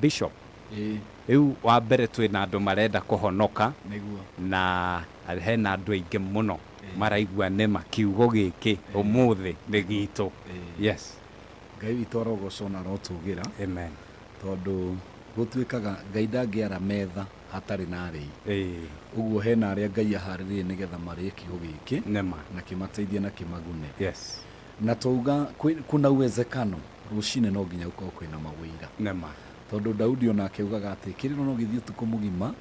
bishop eu wa mbere twina andu marenda kuhonoka na hena andu aingi muno maraigua nema kiugo giki umuthi ni gitu. Yes, Ngai witoro gocona no tugira. Amen. Tondu gutwikaga Ngai ndangiara metha hatari na ari. Uguo hena aria Ngai aharirie nigetha marie kiugo giki nema na kimateithie na kimagune. Yes, na tuuga kuna uwezekano rucine no nginya uko kwina mawira nema tondu Daudi ona akiugaga ati kiriro no githio tuko mugima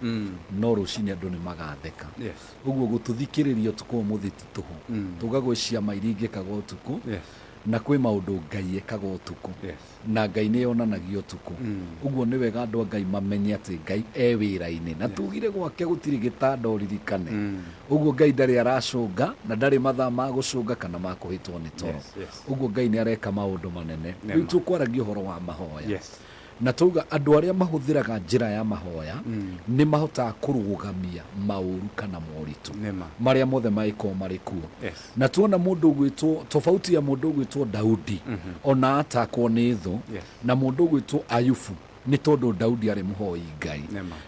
no rucine andu ni magatheka. Yes, uguo gututhikiririo tuko muthi tutuhu tugagwiciria mairingi kago tuko. Yes, na kwi maundu Ngai ekaga utuku. Yes, na Ngai ni onanagia utuku. Uguo ni wega andu Ngai mamenye ati Ngai e wira-ini na tugire gwake gutiri gitanda uririkane. Uguo Ngai ndari aracunga na ndari mathaa ma gucunga kana ma kuhitwo ni toro. Uguo Ngai ni areka maundu manene. Riu tukwaragia uhoro wa mahoya. Yes, na tuga andu aria mahuthiraga njira ya mahoya ni mahotaga kurugamia mauru kana moritu maria mothe maiko marikuo. Yes, na tuona mundu gwitwo tofauti ya mundu gwitwo Daudi ona atakwo ni thu na mundu gwitwo Ayubu ni tondu Daudi ari muhoi Ngai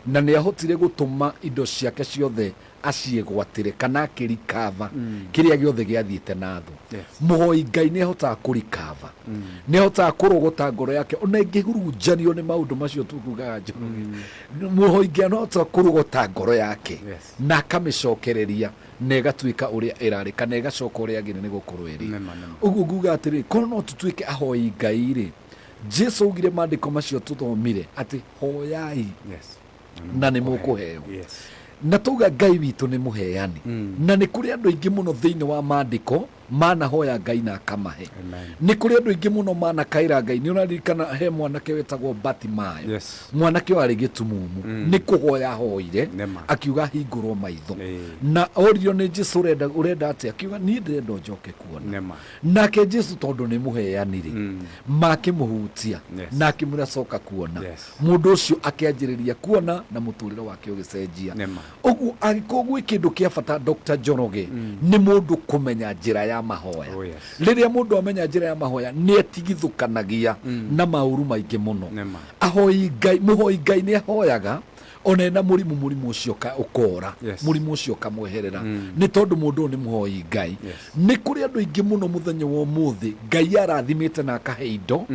na ni ahotire gutuma indo ciake ciothe aciegwatire kana akirikava kiria giothe giathiite na thu. Muhoi Ngai ni ahotaga kurikava ni ahotaga kurogota ngoro yake ona ingihurunjanio ni maundu macio tukugaga Njoroge. Muhoi Ngai no ahotaga kurogota ngoro yake na akamicokereria na igatuika uria irari kana igacoka uria ngine ni gukorwo iri. Uguo nguga atiri kono no tutuike ahoi Ngai ri Jesu ugire mandiko macio tuthomire ati hoyai na ni mukuheo. Na tuga Ngai witu ni muheani na ni kuri andu aingi muno thiini wa mandiko mana hoya Ngai na akamahe. Ni kuri andu aingi muno mana kaira Ngai. Ni unaririkana he mwanake wetagwo Batimayo. Mwanake wari gitumumu ni kuhoya hoire akiuga hingurwo maitho na orio ni Jesu urenda ati akiuga ni ndirenda njoke kuona. Nake Jesu tondu ni muheani ri makimuhutia na akimura coka kuona. Mundu ucio akianjiriria kuona na muturiro wake ugicenjia. Uguo agikogwe kindu kia bata Dr. Njoroge ni mundu kumenya njira ya mahoya. Riria mundu amenya njira ya mahoya ni etigithukanagia na mauru maingi muno. Ahoi Ngai muhoi Ngai ni ahoyaga ona na murimu ucio ukora murimu ucio kamweherera ni tondu mundu ni muhoi Ngai. Ni kuri andu aingi muno muthenya wa muthi Ngai arathimite na akaheindo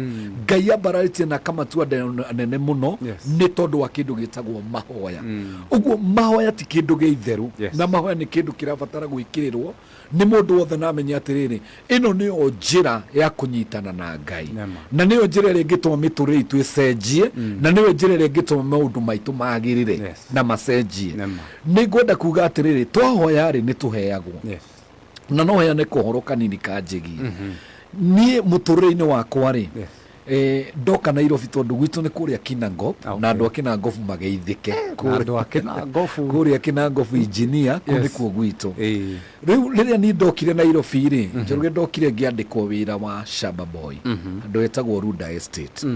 Ngai abararite na kamatua nene muno ni tondu wa kindu gitagwo mahoya. Uguo mahoya ti kindu giitheru na mahoya ni kindu kirabatara gwikirirwo ni mundu wothe na menya atiriri ino ni o njira ya kunyitana na Ngai na ni o njira ria ngituma miturire itu icenjie na ni o njira ria ngituma maundu maitu magirire na macenjie. Ni ngwenda kuga atiriri twahoya ri ni tuheagwo na no heane kuhoro kanini kanjigi ni muturire-ini wakwa ri ndoka Nairobi tondu gwitu ni kuria Kinango na andu akinangofu mageithike andu akinangofu kuria Kinangofu engineer kundi kuo gwitu. Riu riria ni ndokire Nairobi ri Njoroge ndokire ngiandikwo wira wa Shamba Boy andu etagwo Ruda Estate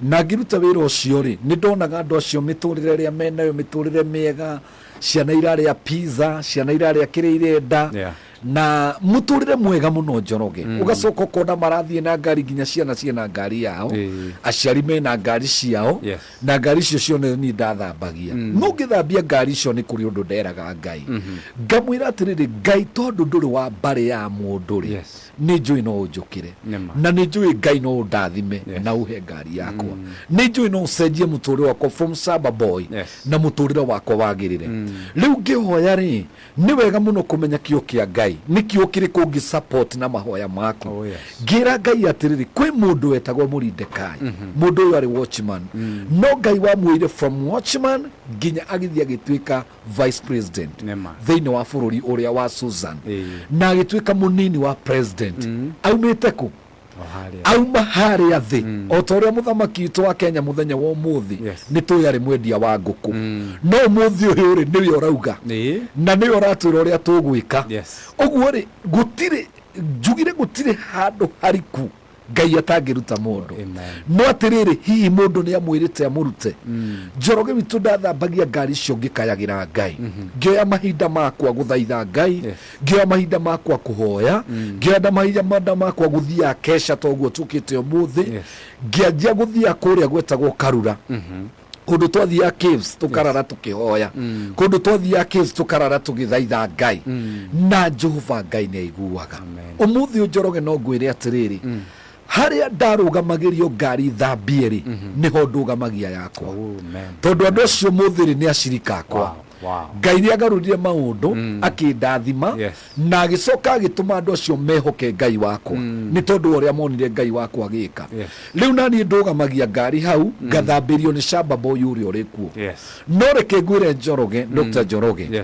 na ngiruta wira ucio ri ni ndonaga andu acio miturire ria menayo miturire miega ciana iraria pizza ciana iraria kiria irenda na muturire mwega muno Njoroge ugacoka kona marathie na ngari nginya ciana ngari yao aciari mena ngari ciao na ngari cio cione ni ndathambagia no ngithambia ngari cio ni kuri undu nderaga Ngai ngamwira atiriri Ngai tondu nduri wa mbari ya mundu ri ni njui no njukire na ni njui Ngai no ndathime na uhe ngari yakwa ni njui no cenjie muturire wakwa from Shamba Boy na muturire wakwa wagirire. Riu ngihoya ri ni wega muno kumenya kio kia Ngai ni kio kiriku ngi support na mahoya mako ngira Ngai atiriri kwi mundu wetagwo Murindekai mundu uyu ari watchman no Ngai wa mwire from watchman nginya agithia gitwika vice president thiini wa bururi uria wa Susan na gitwika munini wa president aumite ku auma haria thi o toria muthamaki witu wa Kenya muthenya wa umuthi ni tuyari mwendia wa nguku no umuthi uyu ri niwe urauga na niwe uratwira uria tugwika. Uguo ri gutire njugire gutire handu hariku Ngai atangiruta mundu no atiriri hihi mundu ni amwirite amurute Njoroge witu ndathambagia ngari cio ngikayagira Ngai ngioya mahinda makwa guthaitha Ngai ngioya mahinda makwa kuhoya ngioya mahinda makwa guthia kesha toguo tukite umuthi ngianjia guthia kuria gwetagwo Karura kundu twathia caves tukarara tukihoya kundu twathia caves tukarara tugithaitha Ngai na Jehova Ngai ni aiguaga umuthi Njoroge no ngwire atiriri haria ndarugamagirio ngari thambieri niho ndugamagia yakwa tondu andu acio muthiri ni acirika akwa Ngai ni agarurire maundu akindathima na agicoka agituma andu acio mehoke Ngai wakwa ni tondu uria monire Ngai wakwa agika riu nani ndugamagia ngari hau ngathambirio ni shamba boy uria uri kuo no reke ngwire Njoroge Dr. Njoroge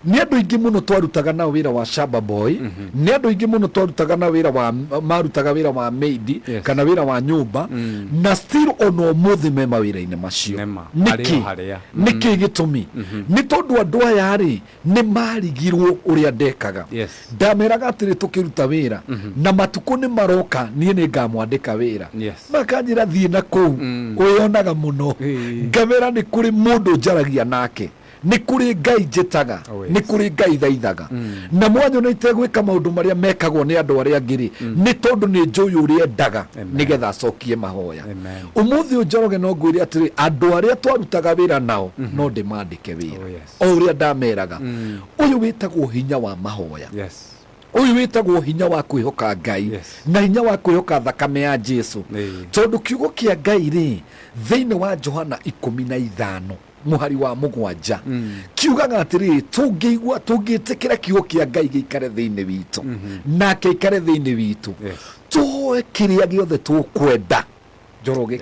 ni andu ingi muno twarutaga na wira wa shamba boy ni andu ingi muno twarutaga na wira wa marutaga wira wa maid kana wira wa nyumba na still ono muthi me mawira-ini macio niki gitumi ni tondu andu aya ri ni marigirwo uria ndekaga ndameraga atiri tukiruta wira na matuko ni maroka nie ni ngamwandika wira makanjira thie na kou uyonaga muno ngamera ni kuri mundu njaragia nake ni kuri Ngai njitaga ni kuri Ngai thaithaga na mwanyo ni itegwika maundu maria mekagwo ni andu aria ngiri ni tondu ni njui uria endaga nigetha acokie mahoya umuthi Njoroge no ngwire atiri andu aria twarutaga wira nao no ndimandike wira o uria ndameraga uyu witagwo hinya wa mahoya uyu witagwo hinya wa kwihoka Ngai na hinya wa kwihoka thakame ya Jesu tondu kiugo kia Ngai ri thiini wa Johana 15 muhari wa mugwanja kiugaga atiri tungiigua tungitikira kiugo kia Ngai giikare thiini witu nake ikare thiini witu tuhoe kiria giothe tukwenda Njoroge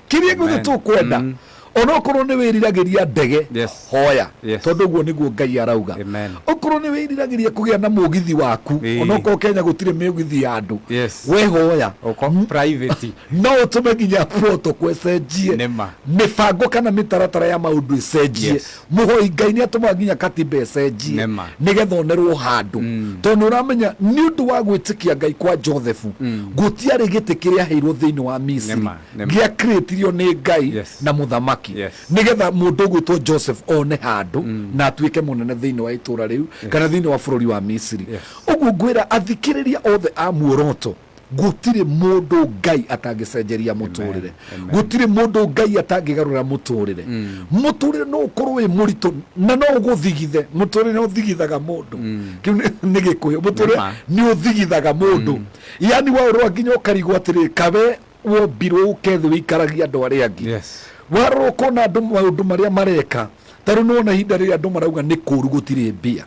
kiria giothe tukwenda onokorwo ni wiriragiria ndege hoya tondu guo niguo Ngai arauga okorwo ni wiriragiria kugia na mugithi waku onokorwo Kenya gutire mugithi ya andu we hoya private no utume nginya protocol ecenjie mibango kana mitaratara ya maundu ecenjie muhoi Ngai ni atuma nginya katiba ecenjie nigetha onerwo handu tondu uramenya ni undu wa gwitikia Ngai kwa Joseph gutiari giti kiria heirwo thiini wa Misiri gia creatirio ni Ngai na muthamaki nigetha mundu gwitwo Joseph one handu na atuike munene thiini wa itura riu kana thiini wa bururi wa Misiri uguo ngwira athikiriria othe a muoroto gutire mundu Ngai atangicenjeria muturire gutire mundu Ngai atangigarura muturire muturire no ukorwo wi murito na no uguthigithe muturire no uthigithaga mundu ni gikuyu muturire ni uthigithaga mundu yani wa urwa nginya ukarigwo atiri kabe wo biro ukethe wikaragia andu aria angi waroko na andu maundu maria mareka taru no na hinda ria andu marauga ni kuru gutire mbia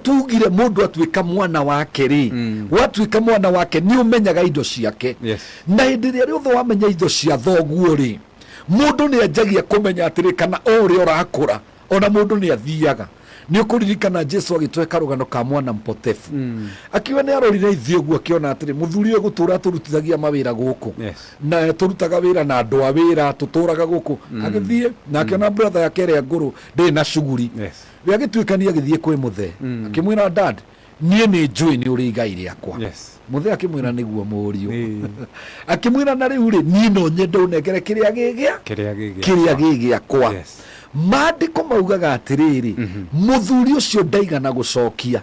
tugire mundu atuika mwana wake ri watuika mwana wake ni umenyaga indo ciake na hindi ria riothe wamenya indo cia thoguo ri mundu ni anjagia kumenya atiri kana ori orakura ona mundu ni athiaga ni ukuririkana Jesu agitweka rugano ka mwana mpotefu akiwa ni arorire ithio guo akiona atiri muthuri uyu gutura turutithagia mawira guku na turutaga wira na andu a wira tuturaga guku agithie na akiona brother yake ria nguru ndi na shuguri agituikania agithie kwi Mzee akimwira dad nie ni njui ni uri Ngai riakwa Mzee akimwira niguo muriu akimwira na riu ri nie no nyende unengere kiria gigiakwa maandiko maugaga atiriri muthuri ucio ndaigana gucokia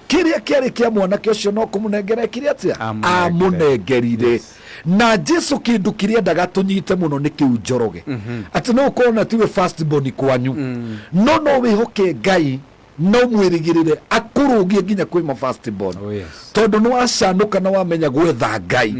kiria kiari kia mwanake ucio no kumunengera kiria atia amunengerire na Jesu kindu kiria ndagatunyite muno ni kiu Njoroge ati no kuona tiwe first born kwanyu no wihoke Ngai no mwirigirire akurugie nginya kwi ma first born tondu ni wacanuka na wamenya gwetha Ngai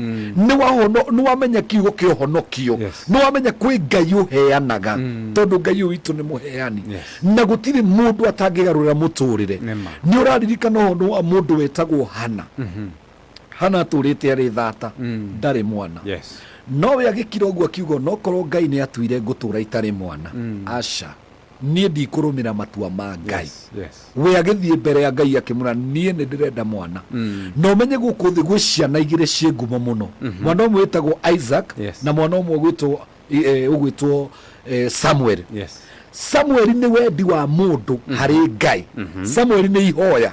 ni wamenya kiugo kio honokio ni wamenya kwi Ngai uheanaga tondu Ngai witu ni muheani na gutiri mundu atangigarura muturire ni uraririkana hono wa mundu wetagwo Hana Hana turite ari thata ndari mwana no we agikira uguo akiugo no korwo Ngai ni atuire ngutura itari mwana aca nie ndikurumira matua ma Ngai we agithie mbere ya Ngai akimura nie ni ndirenda mwana no menye guku thi gwi ciana igire cie ngumo muno mwana umwe witagwo Isaac na mwana umwe ugwitwo Samuel Samuel ni wendi wa mundu hari Ngai Samuel ni ihoya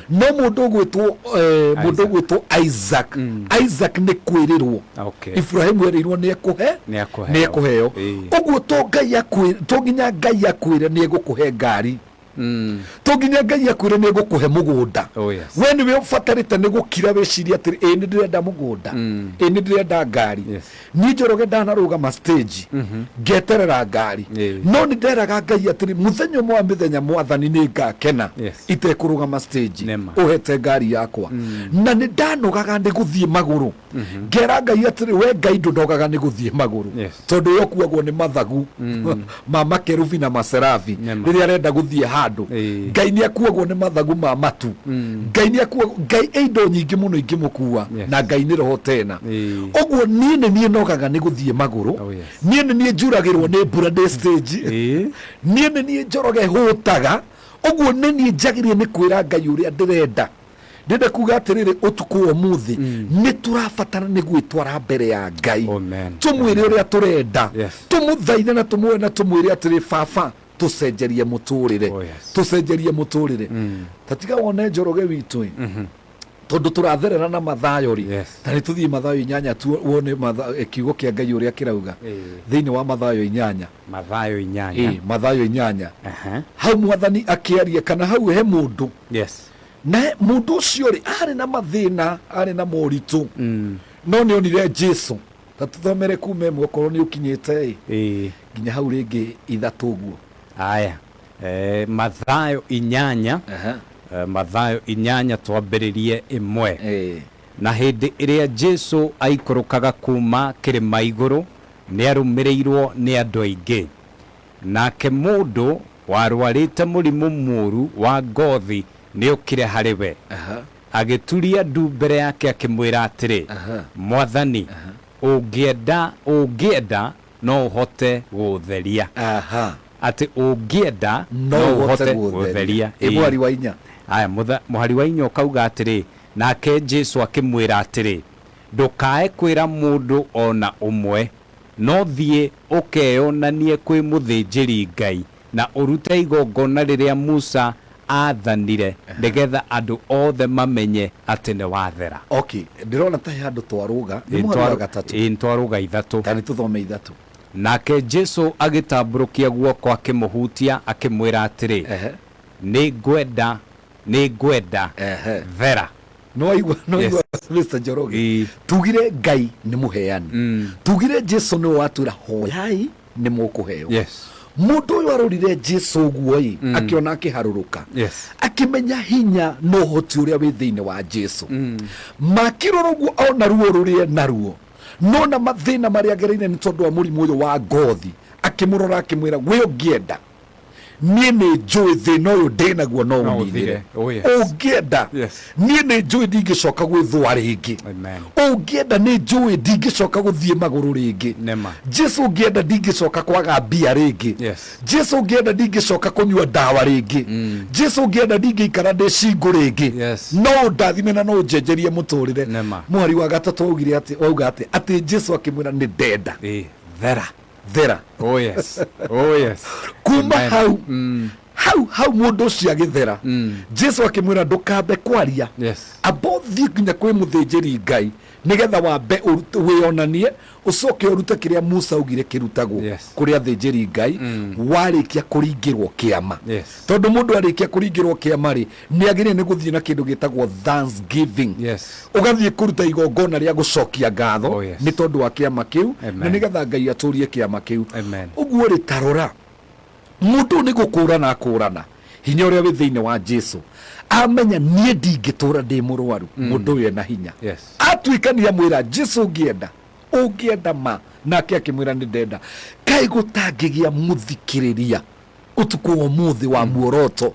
no mundu ugwitwo Isaac Isaac ni kwirirwo Ibrahim werirwo ni ekuheo uguo to Ngai akwire to nginya Ngai akwire ni egukuhe ngari to nginya Ngai akwire ni egukuhe mugunda we ni we ufatarite ni gukira weciria atiri ni ndirenda mugunda ni ndirenda ngari ni Njoroge ndanarugama stage ngeterera ngari no ni nderaga Ngai atiri muthenya mwa mithenya mwathani ni ngakena itekurugama stage uhete ngari yakwa na ni ndanogaga ndi guthie maguru ngera Ngai atiri we Ngai ndogaga ni guthie maguru tondu yo kuagwo ni mathagu ma makerubi na maserafi riria arenda guthie handu Ngai ni akuagwo ni mathagu ma matu Ngai ni akuagwo Ngai indo nyingi muno ingimukua na Ngai ni roho tena ogwo nie nogaga ni guthie maguru nie njuragirwo ni mbura ndi stage nie Njoroge hutaga ogwo nie njagirie ni kwira Ngai uria ndirenda ndenda kuga atiriri utuku wa muthi ni turafatana ni gwitwara mbere ya Ngai tumwire uria turenda tumuthaine na tumwe na tumwire atiri baba tucenjerie muturire tatiga wone Njoroge witu tondu turatherera na mathayo ri tani tuthie mathayo 8 tu wone kiugo kia Ngai uria kirauga thiini wa mathayo 8 mathayo 8 hau mwathani akiaria kana hau he mundu na mundu ucio ri ari na mathina ari na moritu no ni onire Jesu tatuthomere kume mwokorwo ni ukinyite nginya hau ringi ithatu guo aya mathayo 8 mathayo 8 twambiririe imwe na hindi iria Jesu aikurukaga kuma kirima iguru ni arumirirwo ni andu aingi nake mundu warwarite murimu muru wa ngothi ni ukire hariwe agituria ndu mbere yake akimwira atiri mwathani ungienda no uhote gutheria ati ungienda no uhote gutheria mwari wa 4 aya muhari wa 4 ukauga atiri nake Jesu akimwira atiri ndukae kwira mundu ona umwe no thie ukeyonanie kwi muthinjiri Ngai na urute igongona riria Musa athanire nigetha andu othe mamenye ati ni wathera ndirona ta handu twaruga ni muhari wa 3 twaruga ithatu tani tuthome ithatu nake Jesu agitamburukia guoko akimuhutia akimwira atiri ni ngwenda thera no igwa Mr. Njoroge tugire Ngai ni muheani tugire Jesu ni watwira hoyai ni mukuheo mundu uyu arorire Jesu guoi akiona akiharuruka akimenya hinya no hoti uria wi thiini wa Jesu makiroroguo ona ruo rurie naruo no na mathina maria gereine ni tondu wa murimu uyu wa ngothi akimurora akimwira we ungienda nie ni njui thina uyu ndinaguo no uninire ungienda nie ni njui ndingicoka gwithwa ringi ungienda ni njui ndingicoka guthie maguru ringi Jesu ungienda ndingicoka kwaga mbia ringi Jesu ungienda ndingicoka kunyua ndawa ringi Jesu ungienda ndingiikara ndi cingu ringi no ndathime na no njenjerie muturire mwari wa 3 augire ati Jesu akimwira ni ndenda thera kuma hau mundu ucio agithera Jesu akimwira ndukambe kwaria abothi nginya kwi muthinjiri Ngai nigetha wambe wionanie ucoke urute kiria Musa augire kirutagwo kuri athinjiri Ngai warikia kuringirwo kiama tondu mundu arikia kuringirwo kiama ri ni agire ni guthie na kindu gitagwo thanksgiving ugathie kuruta igongona ria gucokia ngatho ni tondu wa kiama kiu na nigetha Ngai aturie kiama kiu uguo ri tarora mundu ni gukurana hinya uria wi thiini wa Jesu amenya nie ndingitura ndi murwaru mundu uyu na hinya atwikania mwira Jesu ungienda ma nake akimwira ni ndenda kai gutangigia muthikiriria utuku umuthi wa muoroto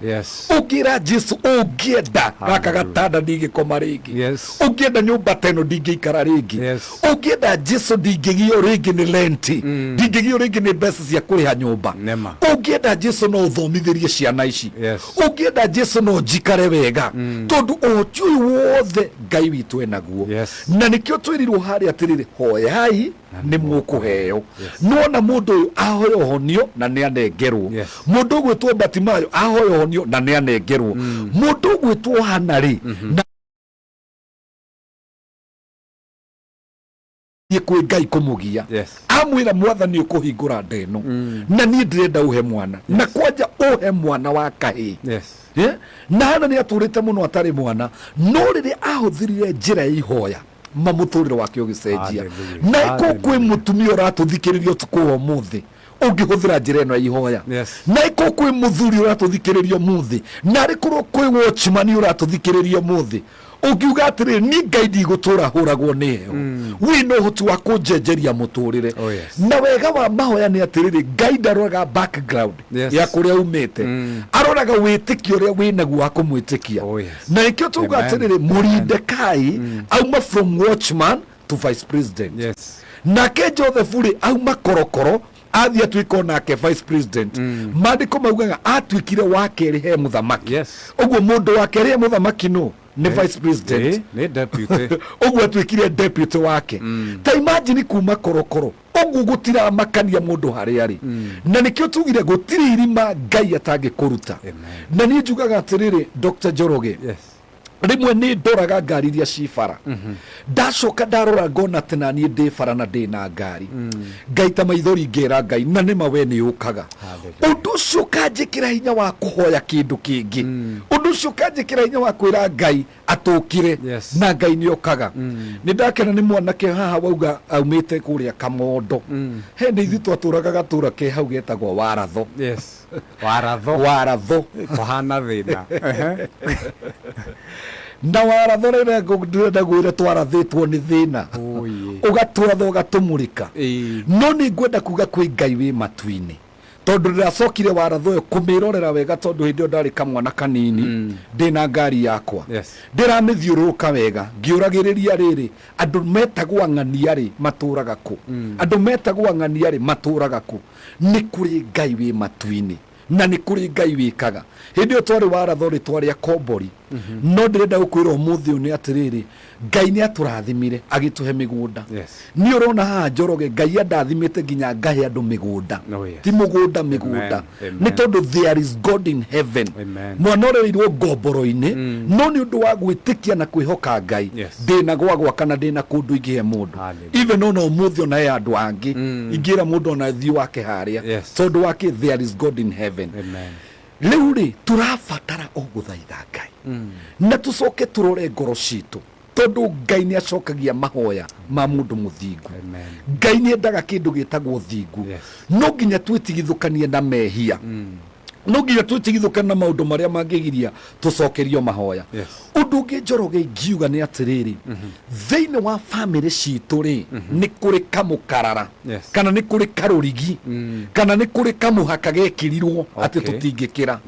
ugira Jesu ungienda gaka gatanda ndigikoma ringi ungienda nyumba teno ndingikara ringi ungienda Jesu ndingigio ringi ni lenti ndingigio ringi ni mbeca cia kuriha nyumba ungienda Jesu no uthomithirie ciana ici ungienda Jesu no njikare wega tondu ojui wothe Ngai witu enaguo na nikio twirirwo hari atiriri hoyai ni mukuheo nona mundu uyu ahoya uhonio na ni anengerwo mundu gwitwo Batimayo ahoya uhonio na ni anengerwo mundu gwitwo Hanari kwi Ngai kumugia amwira mwathani ukuhingura ndeno na ni ndirenda uhe mwana na kwanja uhe mwana wa kahi na hana ni aturite muno atari mwana no riri ahuthirire njira ya ihoya mamuturire wake ugicenjia na iko kwi mutumia uratuthikiriria utuku umuthi ungihuthira njira ino ya ihoya na iko kwi muthuri uratuthikiriria umuthi na rikorwo kwi watchman uratuthikiriria umuthi ugiuga atiri ni Ngai ndigutura huragwo niyo wino hutu wa kunjenjeria muturire na wega wa Mahoya ni atiriri Ngai ndaroraga background ya kuria umite aroraga witikio ria winaguo wa kumwitikia na ikio tuga atiriri Muridekai auma from watchman to vice president na Joseph Fuli auma korokoro athia twiko nake vice president mandiko maugaga atwikire wakeri he muthamaki uguo mundu wakeri he muthamaki no ni vice president ni deputy uguo twikire deputy wake ta imagine kuma korokoro uguo gutira makania mundu hari ari na nikio tugire gutiri irima Ngai atange kuruta na ni njugaga atiriri Dr. Njoroge rimwe ni ndoraga ngari iria cibara ndacoka ndarora ngona tena ni ndi bara na ndi na ngari ngaita maithori ngera Ngai na nima we ni ukaga undu ucio kanjikira hinya wa kuhoya kindu kingi undu ucio kanjikira hinya wa kwira Ngai atukire na Ngai ni ukaga ni ndakena ni mwanake haha wauga aumite kuria Kamondo he ndi ithu twaturaga gatura ke hau getagwo Waratho Waratho kohana thina na Waratho rere ngurenda gwira twarathitwo ni thina ugatwatho ugatumurika no ni ngwenda kuga kwi Ngai wi matuini tondu ndiracokire Waratho yo kumirorera wega tondu hindi ndari kamwana kanini ndina ngari yakwa ndiramithiuruka wega ngiuragiriria riri andu metagwo ng'ania ri maturaga ku andu metagwo ng'ania ri maturaga ku ni kuri Ngai wi matuini na ni kuri Ngai wikaga hindi twari Waratho ri twari akombori no ndirenda gukwira umuthi ni atiriri Ngai ni aturathimire agituhe migunda ni urona ha Njoroge Ngai andathimite nginya ngahe andu migunda ti mugunda migunda ni tondu there is God in heaven mwana ureirwo ngomboro-ini no ni undu wa gwitikia na kwihoka Ngai ndina gwagwa kana ndina kundu ingihe mundu even no umuthi ona ya andu angi ingira mundu ona thi wake haria tondu wake there is God in heaven riu ri turabatara oguthaitha Ngai na tucoke turore ngoro citu tondu Ngai ni acokagia mahoya ma mundu muthingu Ngai ni endaga kindu gitagwo thingu no nginya twitigithukanie na mehia no nginya twitigithukanie na maundu maria mangigiria tucokerio mahoya undu ungi Njoroge ngiuga ni atiriri thiini wa family citu ri ni kuri kamukarara kana ni kuri karurigi kana ni kuri kamuhaka gekirirwo ati tutingikira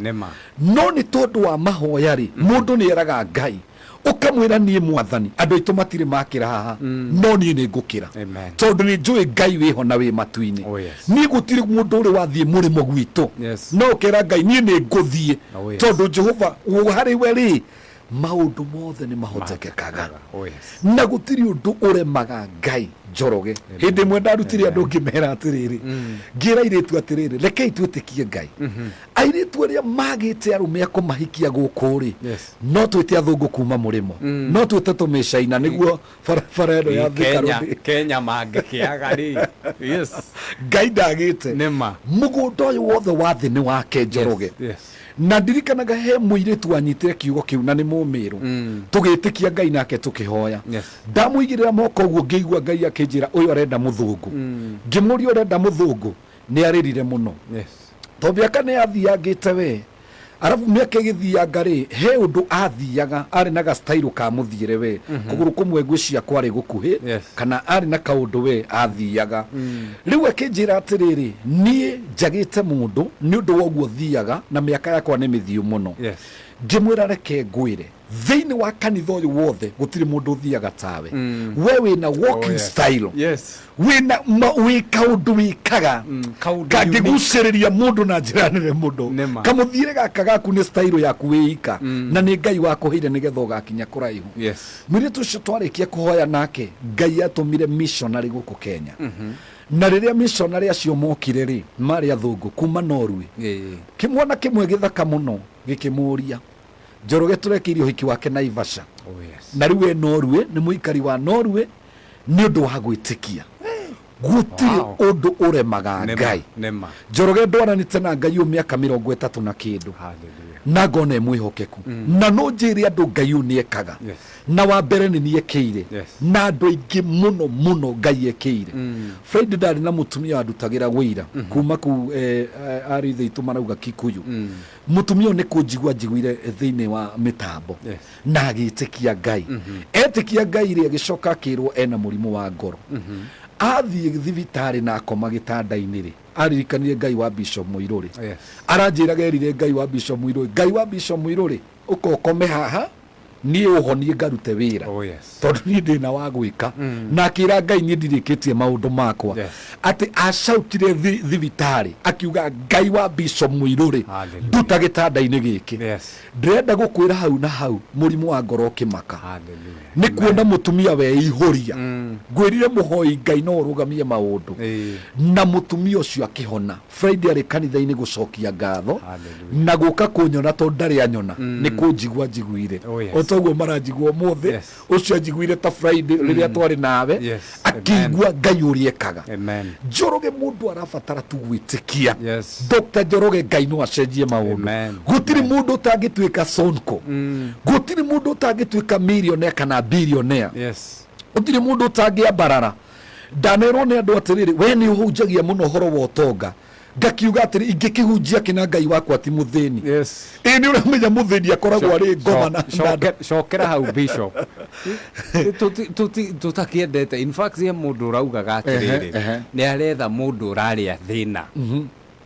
no ni tondu wa mahoya ri mundu ni eraga Ngai ukamwira nie mwathani andu itu matire makira haha no nie ni ngukira tondu ni njui Ngai wiho na wi matuini ni gutire mundu uri wathie murimo gwitu no ukira Ngai nie ni nguthie tondu Jehova hari we ri maundu mothe ni mahotekekaga na gutiri undu uremaga Ngai Njoroge hindi mwe ndarutire andu ngimera atiriri ngira iritu atiriri rekei twitikie Ngai airitu aria magite arume akumahikia gukuri no twite athungu kuma murimo no twite tumishaina niguo farero ya thikarundi Kenya mangikiaga ri Ngai ndagite nima mugunda uyu wothe wa thi ni wake Njoroge na ndirikanaga he muiritu wanyitire kiugo kiu na ni mumiru tugitikia Ngai nake tukihoya ndamuigirira moko uguo ngiigua Ngai akinjira uyu arenda muthungu ngimuria urenda muthungu ni aririre muno tobiaka ni athiangite we arabu miaka igithianga ri he undu athiaga ari na gastailo ka muthiire we kuguru kumwe ngwicia kwari gukuhi kana ari na kaundu we athiaga riu akinjira atiriri nie njagite mundu ni undu woguo thiaga na miaka yakwa ni mithiu muno ngimwira reke ngwire thiini wa kanitha uyu wothe gutiri mundu thiaga tawe we wina walking style wina wi kaundu wikaga kangiguciriria mundu na njira nene mundu kamuthiire gaka gaku ni style yaku wiika na ni Ngai wakuheire nigetha ugakinya kuraihu mwire tucio twarikia kuhoya nake Ngai atumire missionary guku Kenya na riria missionary acio mokire ri mari athungu kuma Norway kimwana kimwe githaka muno gikimuria Njoroge turekirie uhiki wake Naivasha na riu Norway ni muikari wa Norway ni undu wa gwitikia gutiri undu uremaga Ngai Njoroge ndwaranite na Ngai miaka 30 na kindu na ngone mwihokeku na no njiri andu Ngai uniekaga na wa mbere ni niekeire na andu aingi muno muno Ngai ekeire Friday ndari na mutumia andutagira wira kuma ku ari theitu marauga Kikuyu mutumia ni kunjigua njiguire thiini wa mitambo na agitikia Ngai etikia Ngai ri agicoka kirwo ena murimu wa ngoro athie thibitari na akoma gitanda-ini ri aririkanire Ngai wa Bishop Muiruri aranjira gerire Ngai wa Bishop Muiruri Ngai wa Bishop Muiruri ukokome haha ni uhonie ngarute wira tondu ni ndina wa gwika na akira Ngai ni ndirikitie maundu makwa ati acautire thibitari akiuga Ngai wa Bishop Muiruri nduta gitanda-ini giki ndirenda gukwira hau na hau murimu wa ngoro kimaka ni kuona mutumia we ihoria ngwirire muhoi Ngai no urugamie maundu na mutumia ucio akihona Friday ari kanitha-ini gucokia ngatho na guka kunyona tondu ndari anyona ni kunjigua njiguire otoguo maranjigua mothe ucio njiguire ta Friday riria twari nawe akigua Ngai uriekaga Njoroge mundu arabatara tu gwitikia Dr. Njoroge Ngai no acenjie maundu gutiri mundu utangituika sonko gutiri mundu utangituika millionaire kana billionaire gutiri mundu utangia barara ndanero ni andu atiriri we ni uhunjagia muno horo wa utonga ngakiuga atiri ingikihunjia kina Ngai wakwa ti muthini ni uramenya muthini akoragwo ari ngoma na cokera hau Bishop tutakiendete in fact ye mundu raugaga atiriri ni aretha mundu uraria thina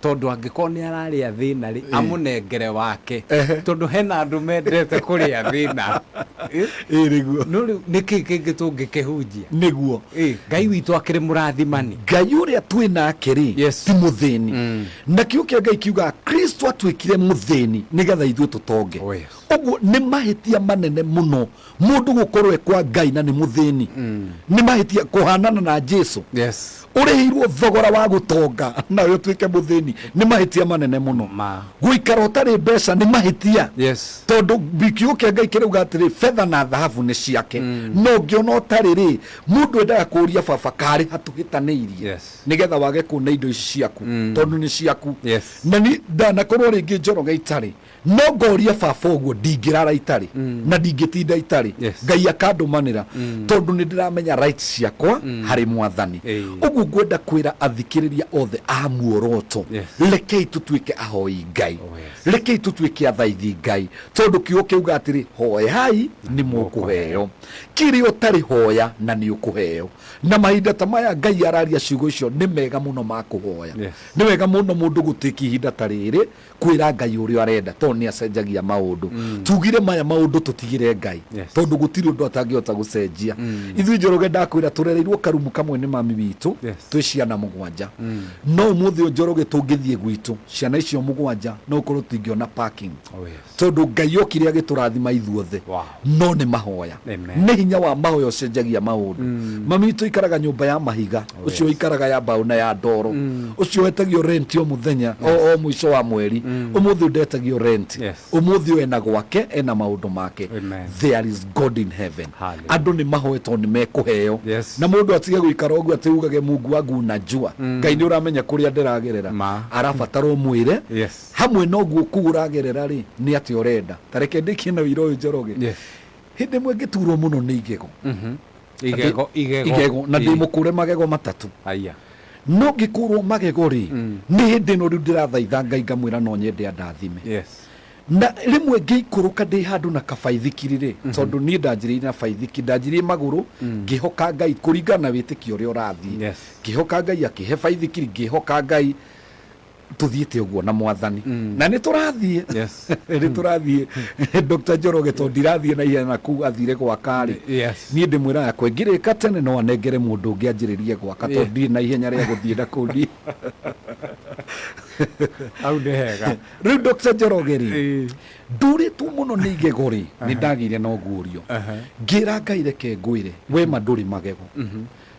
tondu angiko ni araria thina ri amunengere wake tondu hena andu mendete kuria thina niguo no niki kingi tungikihunjia niguo Ngai witu akiri murathimani Ngai uria twina akiri ti muthini na kiukia Ngai kiuga Kristo atwikire muthini nigetha ithuĩ tutonge uguo ni mahitia manene muno mundu gukorwo kwa Ngai na ni muthini ni mahitia kuhanana na Jesu urihirwo thogora wa gutonga na yo twike muthini ni mahitia manene muno guikara utari mbeca ni mahitia tondu bikiukia Ngai kirauga atiri fedha na dhahabu ni ciake no ngiona utari ri mundu endaga kuria baba kari hatuhitaniirie nigetha wage kuona indo ici ciaku tondu ni ciaku na ni ndanakorwo ringi Njoroge itari no ngoria baba uguo ndingirara itari na ndingitinda itari Ngai akandumanira tondu ni ndiramenya rights ciakwa hari mwathani uguo ngwenda kwira athikiriria othe a muoroto rekei tutuike ahoi Ngai rekei tutuike athaithi Ngai tondu kiugo kiuga atiri hoyai ni mukuheo kiri utari hoya na ni ukuheo na mahinda ta maya Ngai araria ciugo icio ni mega muno ma kuhoya ni wega muno mundu gutiki ihinda tariri kwira Ngai uria arenda tondu ni acenjagia maundu tugire maya maundu tutigire Ngai tondu gutiri undu atangiota gucenjia ithui Njoroge ndakwira turereirwo karumu kamwe ni mami witu twi ciana mugwanja no muthi Njoroge tungithie gwitu ciana icio mugwanja no korwo tingiona parking tondu Ngai okire agiturathima ithuothe no ni mahoya ni hinya wa mahoya ucenjagia maundu mami witu ikaraga nyumba ya mahiga ucio ikaraga ya mbao na ya ndoro ucio wetagio rent o muthenya o mwisho wa mweri umuthi ndetagio rent umuthi ena gwake ena maundu make there is God in heaven andu ni mahoeto ni mekuheo na mundu atige guikara uguo atiugage Mungu wangu najua Ngai ni uramenya kuria ndiragerera arabataro mwire hamwe no guo kuragerera ri ni ati urenda tareke ndikina wiro uyu Njoroge hindi mwe ngiturwo muno ni igego igego na ndimukure magego matatu no ngikurwo magego ri ni hindi no riu ndirathaitha Ngai ngamwira no nyende andathime na rimwe ngiikuruka ndi handu na kabaithikiri ri tondu ni ndanjirire na baithiki ndanjirire maguru ngihoka Ngai kuringana witikio ri urathi ngihoka Ngai akihe baithikiri ngihoka Ngai tuthiite uguo na mwathani na ni turathie ni turathie Dr. Njoroge to ndirathie na ihenya ku athire gwakari ni ndimwira yakwe ngirika tene no anengere mundu ungi anjiririe gwaka to ndi na ihenya ria guthie na kundi au ndehega riu Dr. Njoroge ri nduritwo muno ni igego ri ni ndagire na ugurio ngira Ngai reke ngwire we manduri magego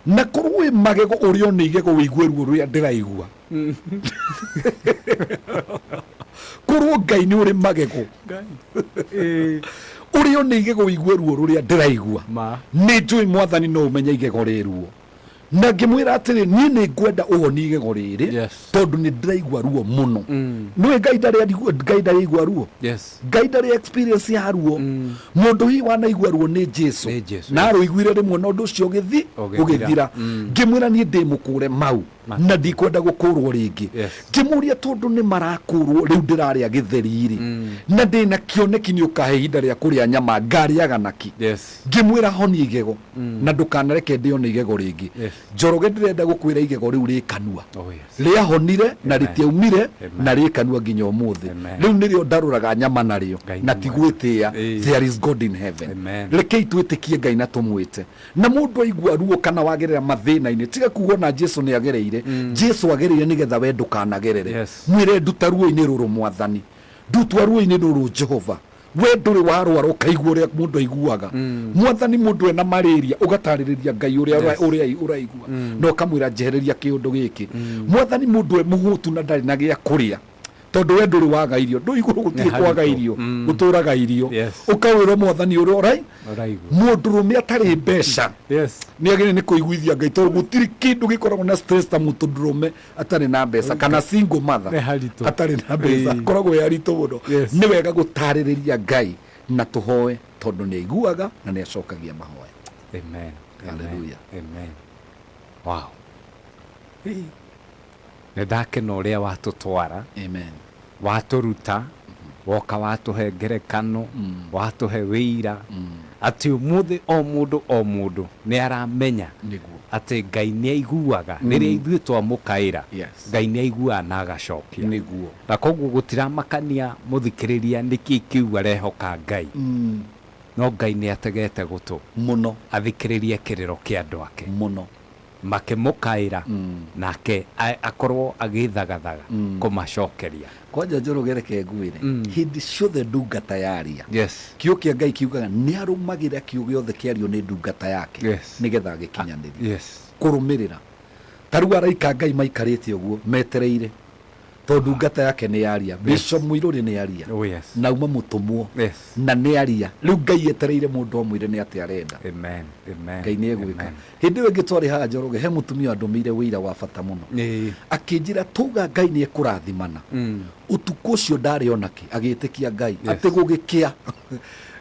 na korwo magego urio ni igego wigue ruo ruria ndiraigua korwo Ngai ni uri magego urio ni igego wigue ruo ruria ndiraigua ni njui mwathani no umenye igego riruo na ngimwira atiri ni ngwenda uhoni igego riri tondu ni ndiraigua ruo muno niwe Ngai ndaraigua ruo Ngai ndari experience ya ruo mundu hi wanaigua ruo ni Jesu na aruiguire rimwe na undu ucio ugithira ngimwira ni ndi mukure mau na ndikwenda gukurwo ringi ngimuria tondu ni marakurwo riu ndiraria githeriri na ndina kioneki ni ukahe ihinda ria kuria nyama ngariaga naki ngimwira honi igego na ndukanareke ndio ni igego ringi Njoroge ndirenda gukwira igego riu ri kanua ria honire na ritiaumire na ri kanua nginya umuthi riu nirio ndaruraga nyama nario na tigwitia there is God in heaven rekei twitikie Ngai na tumwite na mundu aigua ruo kana wagerera mathina-ini tiga kugo na Jesu ni agereire Jesu agereire nigetha we ndukanagerere mwire nduta ruo-ini ruru mwathani ndutwa ruo-ini ruru Jehova we nduri warwara ukaigua uria mundu aiguaga mwathani mundu ena malaria ugataririria Ngai uria uraigua no kamwira njehereria kiundu giki mwathani mundu e muhutu na ndari na gia kuria tondu we nduri waga irio ndu iguru gutiri kwaga irio guturaga irio ukawira mwathani uria urai mundurume atari mbeca ni agire ni kuiguithia Ngai tondu gutiri kindu gikoragwo na stress ta mundurume atari na mbeca kana single mother atari na mbeca koragwo ya rito muno ni wega gutaririria Ngai na tuhoe tondu ni aiguaga na ni acokagia mahoya. Amen. Hallelujah. Amen. Wow. Ndakena uria watutwara amen waturuta woka watuhe ngerekano watuhe wira ati umuthi o mundu ni aramenya ati Ngai ni aiguaga riria ithuĩ twamukaira Ngai ni aiguaga na agacokia na koguo gutiramakania muthikiriria niki kiuga arehoka Ngai no Ngai ni ategete gutu muno athikiririe kiriro kia andu ake muno makimukaira nake akorwo agithagathaga kumacokeria kwanja Njoroge reke ngwire hindi ciothe ndungata yaria kiugo kia Ngai kiugaga ni arumagira kiugo giothe kiario ni ndungata yake nigetha gikinyaniria kurumirira taru araika Ngai maikarite uguo metereire tondu ndungata yake ni yaria Bishop Muiruri ni yaria na uma mutumwo na ni yaria riu Ngai etereire mundu omwire ni ati arenda amen Ngai ni egwika hindi we gitwari ha Njoroge he mutumia andumire wira wa bata muno akinjira tuga Ngai ni ekurathimana utuku ucio ndari onaki agitikia Ngai ati gugikia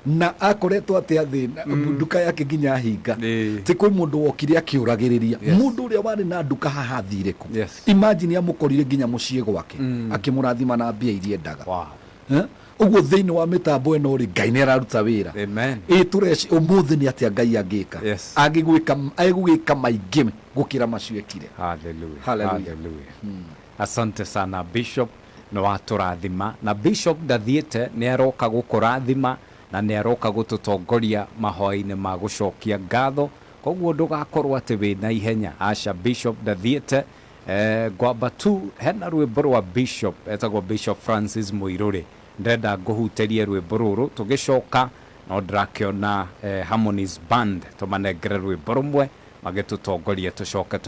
na akoretwo ati athina nduka yake nginya hinga ti kwi mundu wokire akiuragiriria mundu uria wari na nduka haha thire ku imagine amukorire nginya mucie gwake akimurathima na mbia iria endaga uguo thiini wa mitambo eno ri Ngai ni araruta wira tureci umuthi ni ati Ngai agika agigwika maingi gukira maciekire. Hallelujah. Asante sana Bishop no waturathima na Bishop ndathiete ni aroka gukurathima na ni aroka gututongoria mahoya-ini ma gucokia ngatho koguo ndugakorwo ati wina ihenya aca Bishop ndathiete ngwamba tu hena rwimbo rwa Bishop etagwo Bishop Francis Muiruri ndenda nguhuterie rwimbo ruru tugicoka no ndirakiona Harmonies Band tumanengere rwimbo rumwe magitutongorie tucoke